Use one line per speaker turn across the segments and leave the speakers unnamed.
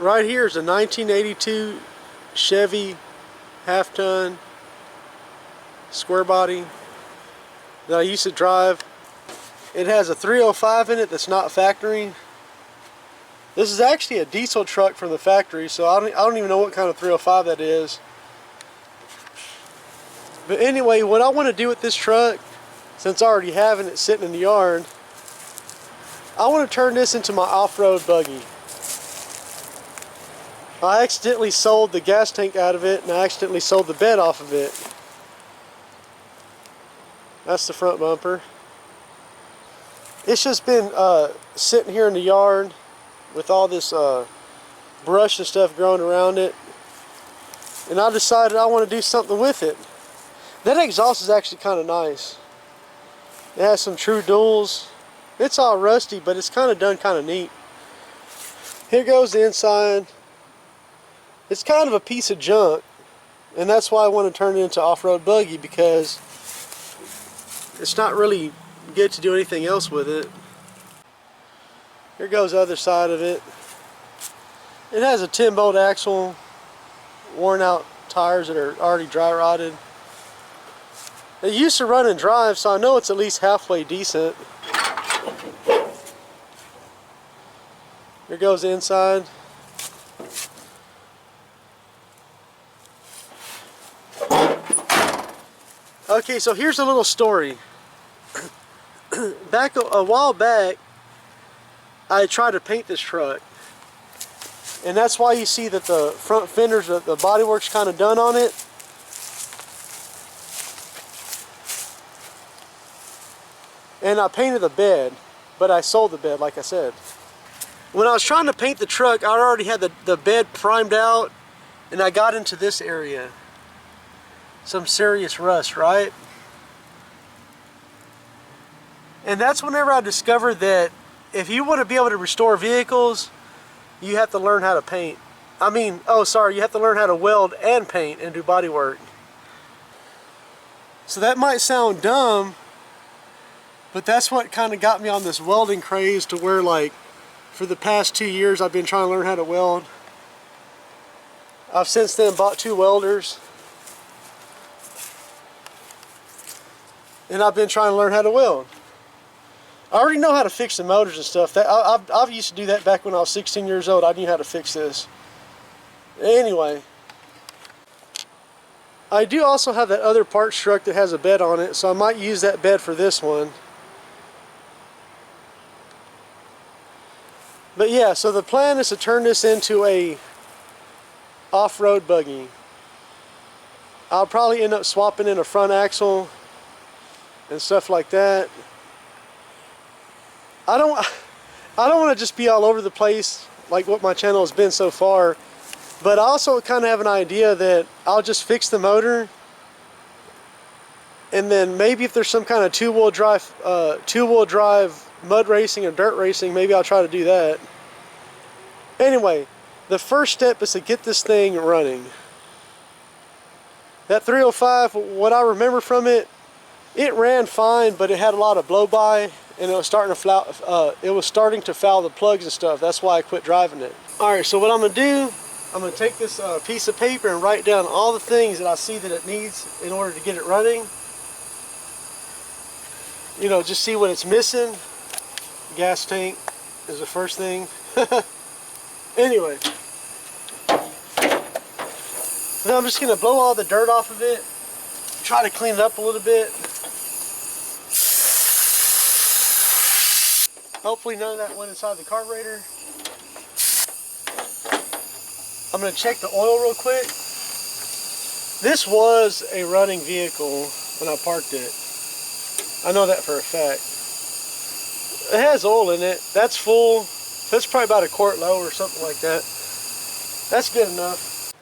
Right here is a 1982 Chevy half-ton square body that I used to drive. It has a 305 in it that's not factory. This is actually a diesel truck from the factory, so I don't even know what kind of 305 that is. But anyway, what I want to do with this truck, since I already have it sitting in the yard, I want to turn this into my off-road buggy. I accidentally sold the gas tank out of it, and I accidentally sold the bed off of it. That's the front bumper. It's just been sitting here in the yard with all this brush and stuff growing around it, and I decided I want to do something with it. That exhaust is actually kind of nice. It has some true duals. It's all rusty, but it's kind of done kind of neat. Here goes the inside. It's kind of a piece of junk, and that's why I want to turn it into off-road buggy, because it's not really good to do anything else with it. Here goes the other side of it. It has a 10-bolt axle, worn out tires that are already dry rotted. It used to run and drive, so I know it's at least halfway decent. Here goes the inside. Okay, so here's a little story. Back a while back, I tried to paint this truck, and that's why you see that the front fenders, the bodywork's kind of done on it. And I painted the bed, but I sold the bed, like I said. When I was trying to paint the truck, I already had the bed primed out, and I got into this area. Some serious rust, right? And that's whenever I discovered that if you want to be able to restore vehicles, you have to learn how to paint. You have to learn how to weld and paint and do body work. So that might sound dumb, but that's what kind of got me on this welding craze, to where, like, for the past 2 years I've been trying to learn how to weld. I've since then bought 2 welders, and I've been trying to learn how to weld. I already know how to fix the motors and stuff. I've used to do that back when I was 16 years old. I knew how to fix this. Anyway, I do also have that other parts truck that has a bed on it, so I might use that bed for this one. But yeah, so the plan is to turn this into a off-road buggy. I'll probably end up swapping in a front axle and stuff like that. I don't want to just be all over the place like what my channel has been so far, but I also kind of have an idea that I'll just fix the motor, and then maybe if there's some kind of two-wheel drive mud racing or dirt racing, maybe I'll try to do that. Anyway, the first step is to get this thing running. That 305, what I remember from it, it ran fine, but it had a lot of blow-by, and it was starting to foul the plugs and stuff. That's why I quit driving it. Alright, so what I'm going to do, I'm going to take this piece of paper and write down all the things that I see that it needs in order to get it running. You know, just see what it's missing. Gas tank is the first thing. Anyway, then I'm just going to blow all the dirt off of it, try to clean it up a little bit. Hopefully none of that went inside the carburetor. I'm going to check the oil real quick. This was a running vehicle when I parked it. I know that for a fact. It has oil in it. That's full. That's probably about a quart low or something like that. That's good enough.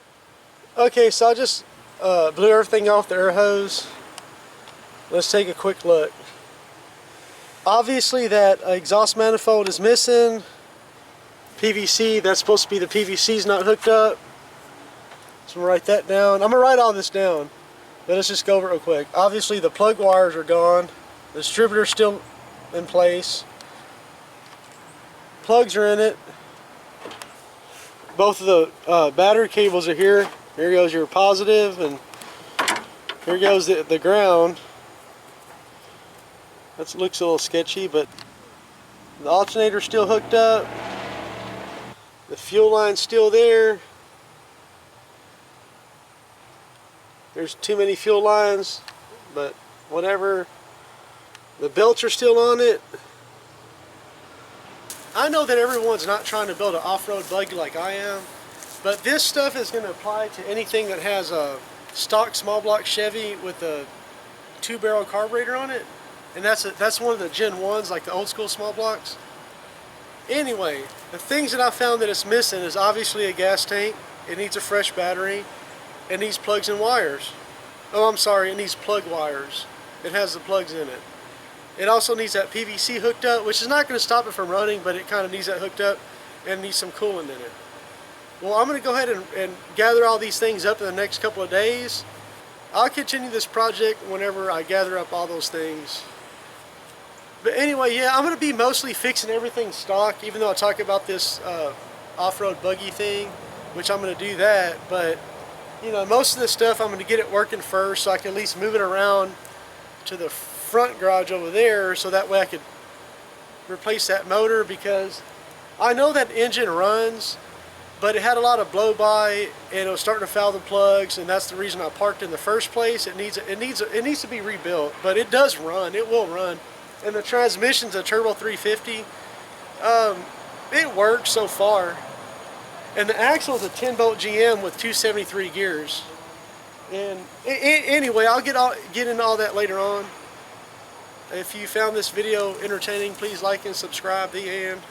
Okay, so I just blew everything off the air hose. Let's take a quick look. Obviously that exhaust manifold is missing. PVC, that's supposed to be the PVC's not hooked up. So I'm gonna write that down. I'm gonna write all this down, but let's just go over it real quick. Obviously the plug wires are gone. The distributor's still in place. Plugs are in it. both of the battery cables are here. Here goes your positive, and here goes the ground. That looks a little sketchy, but the alternator's still hooked up. The fuel line's still there. There's too many fuel lines, but whatever. The belts are still on it. I know that everyone's not trying to build an off-road buggy like I am, but this stuff is going to apply to anything that has a stock small block Chevy with a 2-barrel carburetor on it. And that's one of the Gen 1s, like the old school small blocks. Anyway, the things that I found that it's missing is obviously a gas tank. It needs a fresh battery. It needs plugs and wires. Oh, I'm sorry, it needs plug wires. It has the plugs in it. It also needs that PVC hooked up, which is not going to stop it from running, but it kind of needs that hooked up and needs some coolant in it. Well, I'm going to go ahead and gather all these things up in the next couple of days. I'll continue this project whenever I gather up all those things. But anyway, yeah, I'm going to be mostly fixing everything stock, even though I talk about this off-road buggy thing, which I'm going to do that. But, you know, most of this stuff I'm going to get it working first so I can at least move it around to the front garage over there, so that way I could replace that motor, because I know that engine runs, but it had a lot of blow-by and it was starting to foul the plugs, and that's the reason I parked in the first place. It needs to be rebuilt, but it does run. It will run. And the transmission's a turbo 350. It works so far. And the axle is a 10-bolt GM with 273 gears. And anyway, I'll get into all that later on. If you found this video entertaining, please like and subscribe. The end.